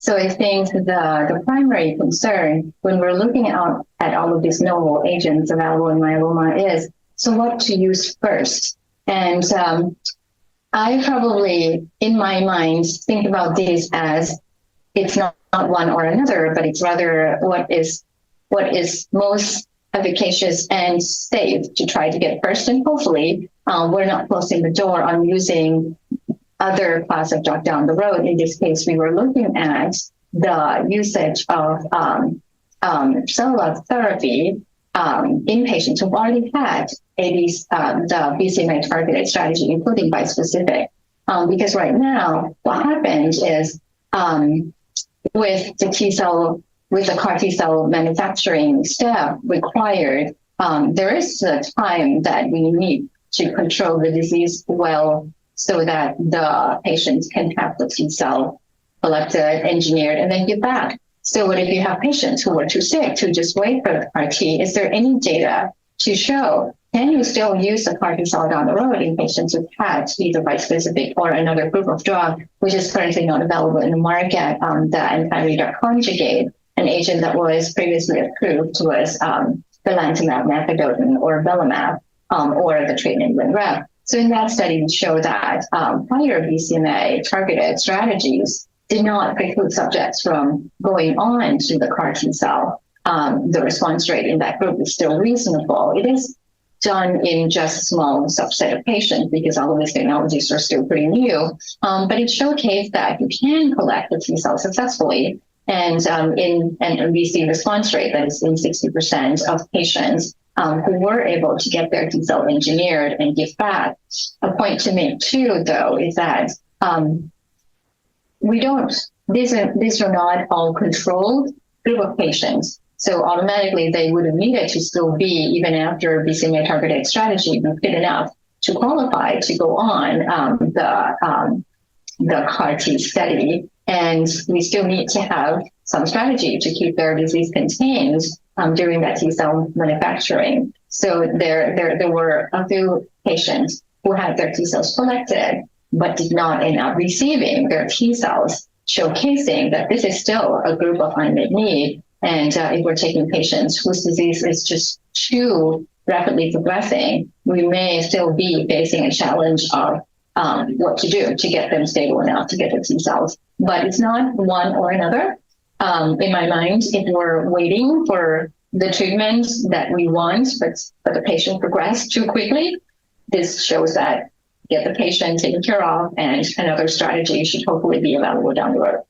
So I think the primary concern when we're looking at all of these novel agents available in myeloma is, so what to use first? And I probably, in my mind, think about this as it's not one or another, but it's rather what is most efficacious and safe to try to get first. And hopefully, we're not closing the door on using other class of drug down the road. In this case, we were looking at the usage of cellular therapy in patients who've already had the BCMA targeted strategy, including bispecific. Because right now, what happens is with the CAR T cell manufacturing step required, there is a time that we need to control the disease well so that the patients can have the T cell collected, engineered, and then give back. So what if you have patients who are too sick to just wait for the CAR T? Is there any data to show, can you still use the CAR T cell down the road in patients who've had either bispecific or another group of drug, which is currently not available in the market, the antibody-drug conjugate, an agent that was previously approved was Belantamab, mafodotin, or Belantamab, or the treatment with Rep. So in that study, we show that prior BCMA targeted strategies did not preclude subjects from going on to the CAR T cell. The response rate in that group is still reasonable. It is done in just a small subset of patients because all of these technologies are still pretty new. But it showcased that you can collect the T cell successfully. And we see response rate that is in 60% of patients who were able to get their T cell engineered and give back. A point to make too, though, is that these are not all controlled group of patients. So automatically they would have needed to still be, even after BCMA targeted strategy, be fit enough to qualify to go on the CAR T study. And we still need to have some strategy to keep their disease contained during that T cell manufacturing. So there were a few patients who had their T cells collected, but did not end up receiving their T cells, showcasing that this is still a group of unmet need. And if we're taking patients whose disease is just too rapidly progressing, we may still be facing a challenge of what to do to get them stable enough to get the T cells. But it's not one or another. In my mind, if we're waiting for the treatment that we want, but the patient progressed too quickly, this shows that get the patient taken care of, and another strategy should hopefully be available down the road.